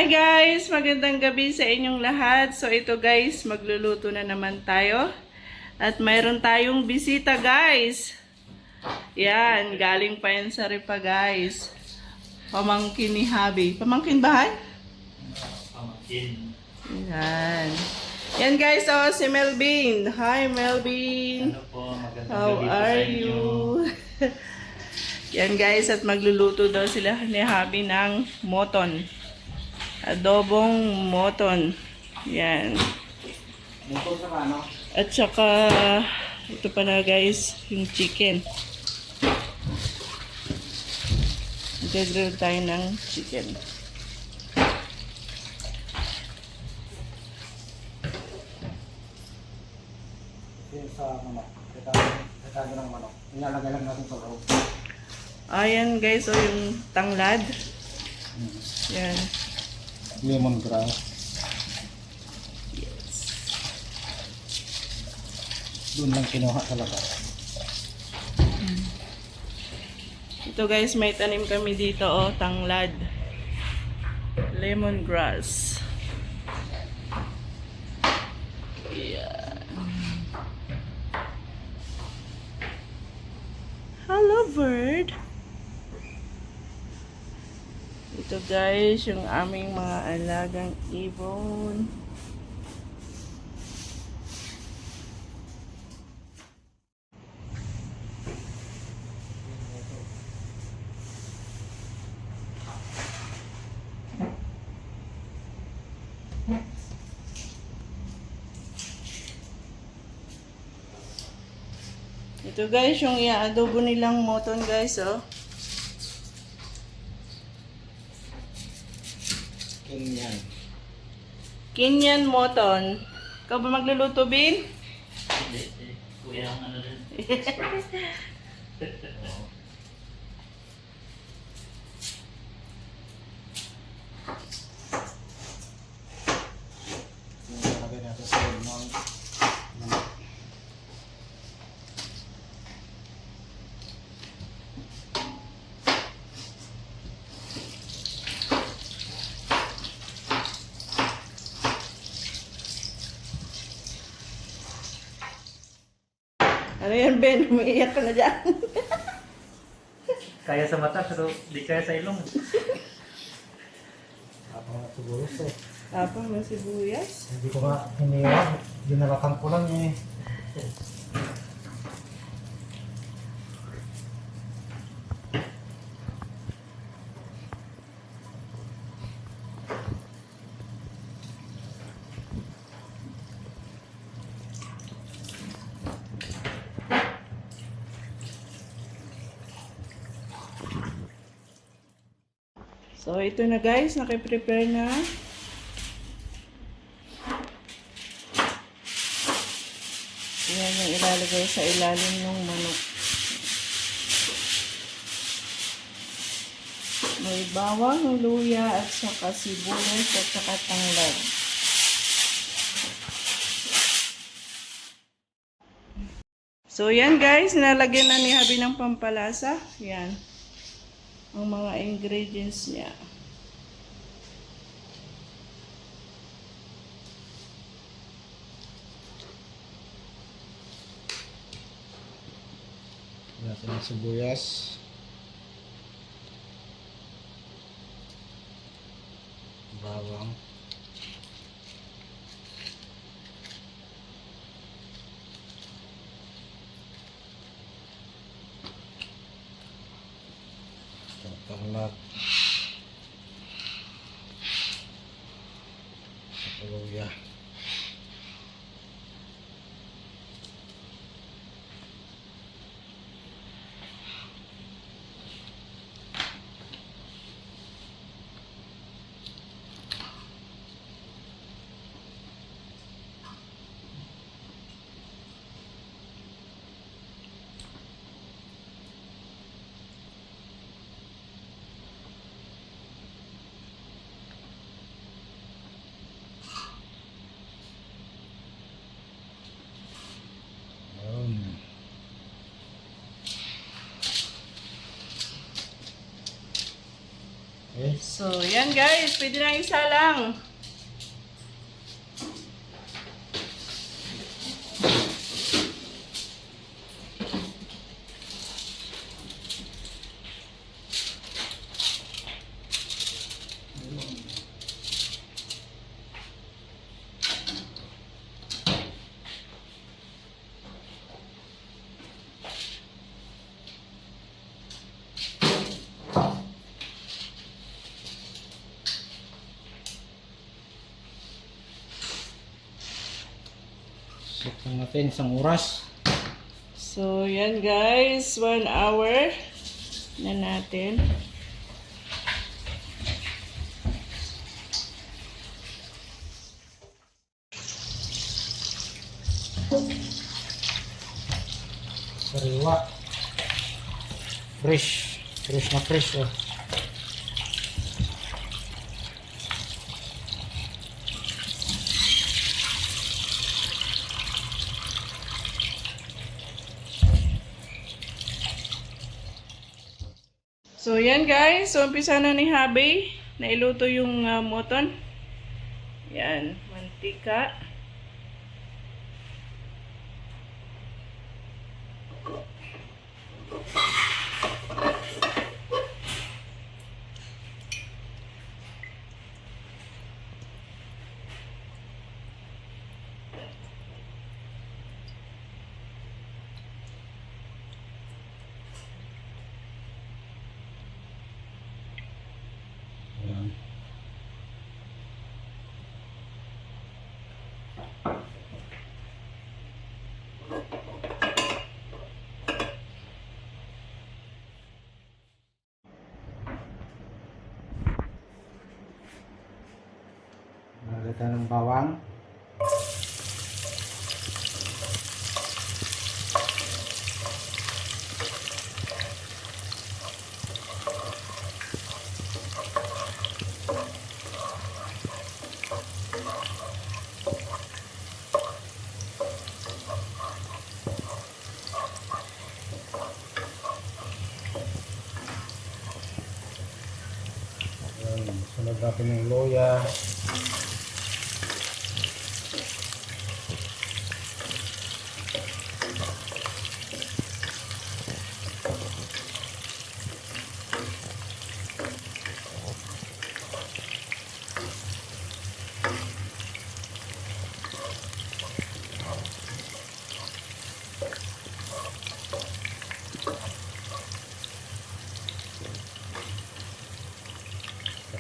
Hi guys! Magandang gabi sa inyong lahat. So ito guys, magluluto na naman tayo. At mayroon tayong bisita guys. Yan, galing pa yan sa Ripa guys. Pamangkin ni Habi. Pamangkin ba hay? Pamangkin. Yan. Yan guys, oh si Melvin. Hi Melvin. Ano po, magandang How gabi po sa are inyo. you? Yan guys, at magluluto daw sila ni Habi ng moton. Adobong moton. Yan. Muto sa ano? At saka, ito pa na guys, yung chicken. Nag-grill tayo ng chicken. Yung sa manok. Katago ng manok. Ilalagay lang natin sa loob. Ayan guys, o yung tanglad. Yan. Lemongrass. Doon lang kinuha talaga. Ito guys, may tanim kami dito, oh, tanglad. Lemongrass. Yan. Hello, bird. Ito guys, yung aming mga alagang ibon. Ito guys, yung i-adobo nilang moton guys, oh. Kinyan. Kenyan moton. Ikaw ba magluluto, Bin? Hindi. Kuya ang ano rin. Ilalagay natin sa loob ng manok. Ano yan, Ben? Umiiyak ka na dyan. Kaya sa mata pero di kaya sa ilong. Apa nga siguro eh. Tapos ng sibuyas. Hindi ko nga hinira. Ginalatan ko lang eh. So, ito na guys. Naki-prepare na. Yan yung ilalagay sa ilalim ng manok. May bawang, luya, at saka sibuyas, at saka tanglad. So, yan guys. Nalagyan na ni Habi ng pampalasa. Yan. Ang mga ingredients niya. Natin ang sibuyas. Bawang. Tanglad. Luya. Okay. So, yan guys. Pwede na isa lang. Set lang natin isang oras. So, yan guys. 1 hour na natin. Sariwa. Fresh. Fresh na fresh. Oh. So, yan guys. So, umpisa na ni Habi. Nailuto yung moton. Yan. Mantika. Ayan. Nalagyan ng bawang. Ayan, sunod natin yung loya.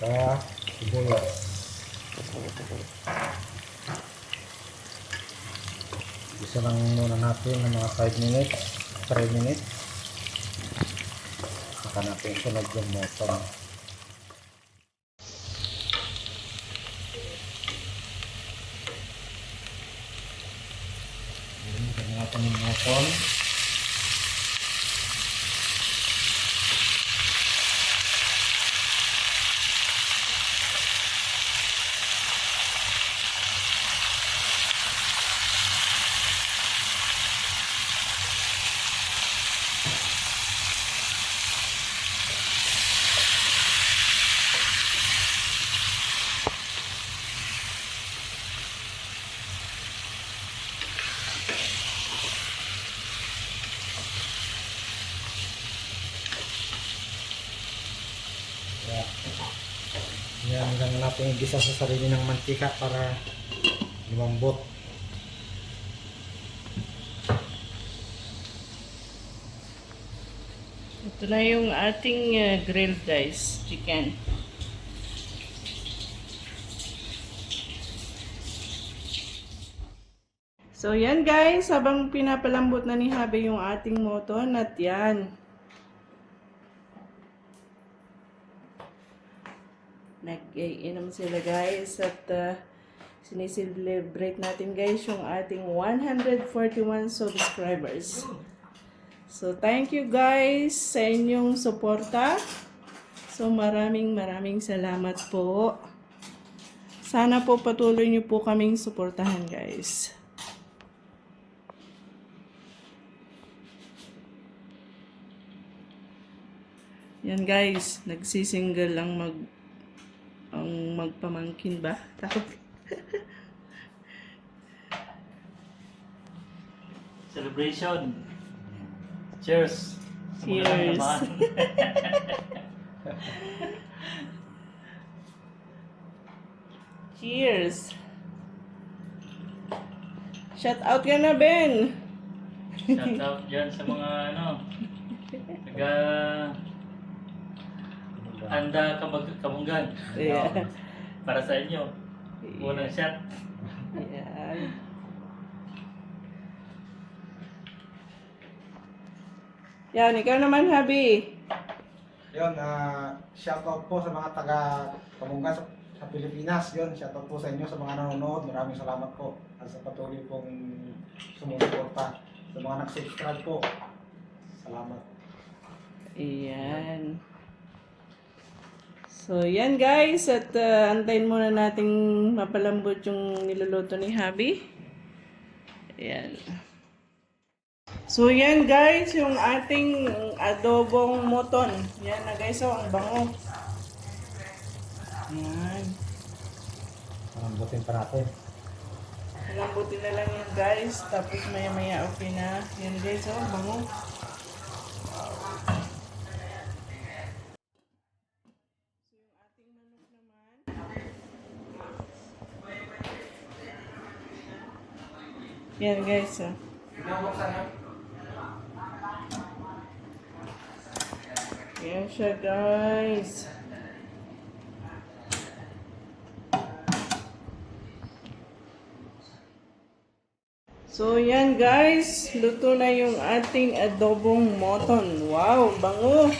Saka sibuyas. Isa lang muna natin ng mga 5 minutes, 3 minutes. Saka natin sunod yung moton. Ayan, natin yung moton. Yan lang natin igisa sa sarili ng mantika para lumambot. Ito na yung ating grilled guys. Chicken. So yan guys. Habang pinapalambot na ni Habi yung ating moton. At yan. Nag-iinom sila guys at sinicelebrate natin guys yung ating 141 subscribers. So thank you guys sa inyong suporta. So maraming salamat po. Sana po patuloy niyo po kaming suportahan guys. Yan guys, nagsisingle ang magpamangkin ba? Tawag. Celebration. Cheers. Sa mga Cheers. naman. Cheers. Shout out ka na, Ben. Shout out dyan sa mga taga Anda Kamunggan. Yeah. Para sa inyo. Unang shot. Yan. Yan, ikaw naman, Habi. Yun, shoutout po sa mga taga Kamungan sa Pilipinas. Yun, shoutout po sa inyo sa mga nanonood. Maraming salamat po at sa patuloy pong sumusuporta. Sa mga nag-subscribe po. Salamat. Ayan. So, yan guys. At antayin muna nating mapalambot yung niluluto ni Habi. Ayan. So, yan guys. Yung ating adobong moton. Yan na guys. Oh, ang bango. Ayan. Marambutin pa natin. Lambutin na lang yan guys. Tapos maya-maya okay na. Yan guys. Oh, ang bango. Yan guys. Oh. Yan siya guys. So yan guys, luto na yung ating adobong moton. Wow, bango.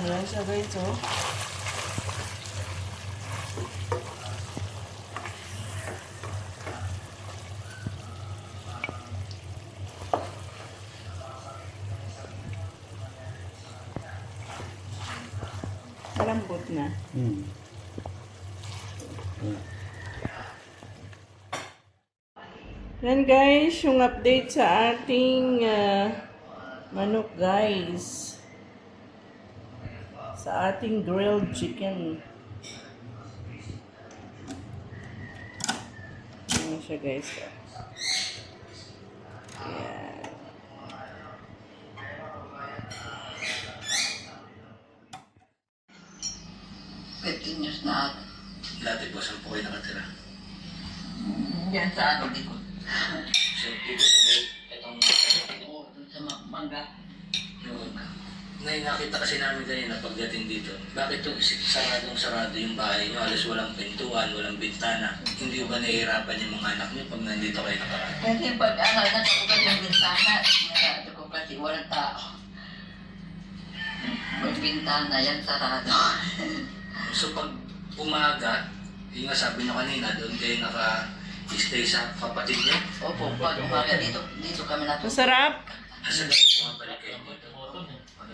Yan siya guys, oh. Malambot na. Yan guys, yung update sa ating manok guys. Sa ating grilled chicken. Yan siya guys. Yan. Years na ako. Dati po, saan po kayo nakatira? Diyan sa ano, likod. So, dito sa may, itong, Oo, dun sa mangga. yung, ngayon nakita kasi namin kanina pagdating dito, bakit itong saradong-sarado yung bahay nyo, halos walang pintuan, walang bintana, hindi ba nahihirapan yung mga anak nyo pag nandito kayo nakaraan? Kasi pag natakugan yung bintana, narado ko kasi walang tao. Pag bintana yan, sarado. So pag umaga, yung nga sabi nyo kanina, doon kayo naka-stay sa kapatid nyo, Opo, pag umaga dito kami natutulog. Masarap. asa gabi bumabalik kayo dito.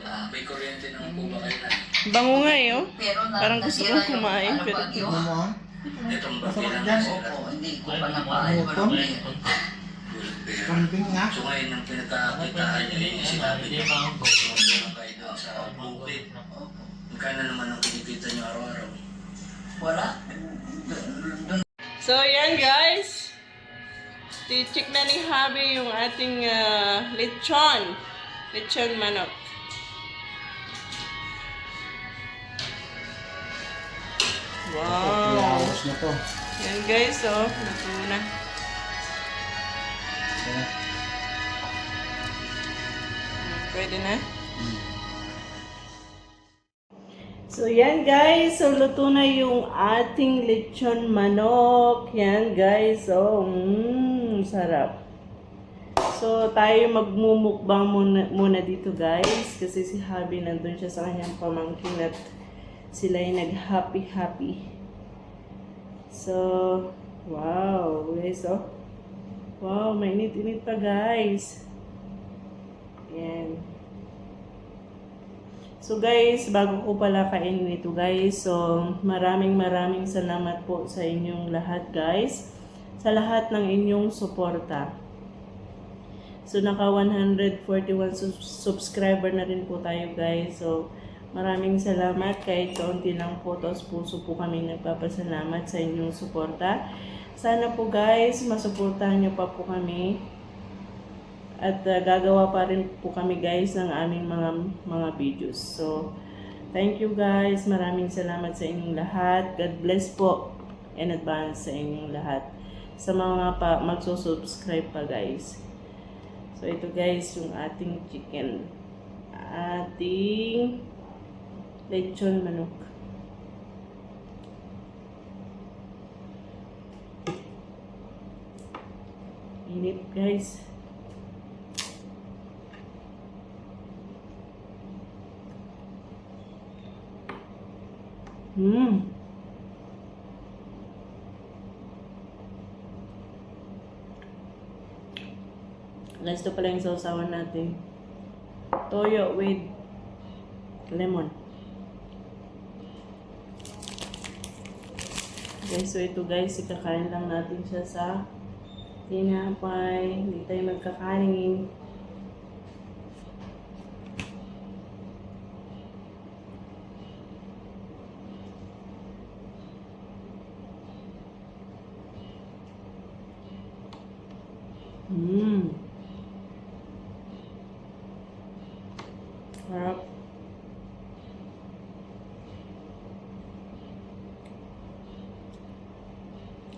May kuryente naman po ba kayo na? Bango nga eh, oh. Pero Parang gusto nasira kong kumain, yung, pero- bagyo. Itong bagay lang Yan, sila. Opo, hindi ko pa napaayos. Opo. Kambing nga. So ngayon, ang pinagkakitaan nyo, yun yung sinabi nyo, tumutulong kayo doon sa bukid. Opo. Magkano naman ang kinikita nyo araw-araw? Wala. So, yan guys. I-check na ni Habi yung ating lechon. Lechon manok. Wow. Iayos na to. Yan guys, oh. Luto na. Pwede na. So, yan guys. So, luto na yung ating lechon manok. Yan guys. Oh, sarap. So, tayo magmumukbang muna dito guys. Kasi si Habi nandun siya sa kanyang pamangkin at sila ay nag-happy-happy. So, wow. Guys, oh. Wow, mainit-init pa guys. Yan. So guys, bago ko pala kainin ito guys, so maraming salamat po sa inyong lahat guys. Sa lahat ng inyong suporta. So naka 141 subscriber na rin po tayo guys. So Maraming salamat. Kahit kaunti lang po, tos puso po kami nagpapasalamat sa inyong suporta. Sana po guys, masuportahan nyo pa po kami. At gagawa pa rin po kami guys ng aming mga videos. So, thank you guys. Maraming salamat sa inyong lahat. God bless po in advance sa inyong lahat. Sa mga magsusubscribe pa guys. So, ito guys yung ating chicken. Ating lechon manok. Init guys. Guys, ito pala yung sausawan natin. Toyo with lemon. Okay, so ito guys, ikakain lang natin siya sa tinapay. Hindi tayo magkakanin. Sarap.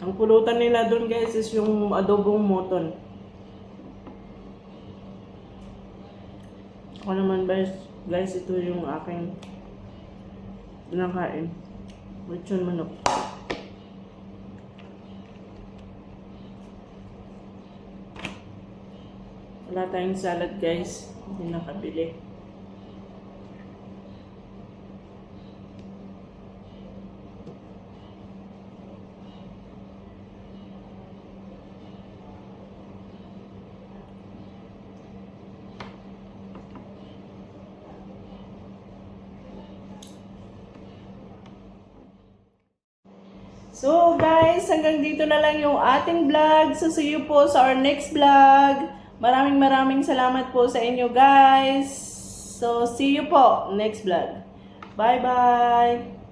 Ang pulutan nila doon guys is yung adobong moton. Ako naman guys, ito yung aking kinakain. Lechon manok. Wala tayong salad guys. Hindi nakabili. So guys, hanggang dito na lang yung ating vlog. So see you po sa our next vlog. Maraming salamat po sa inyo guys. So see you po next vlog. Bye bye.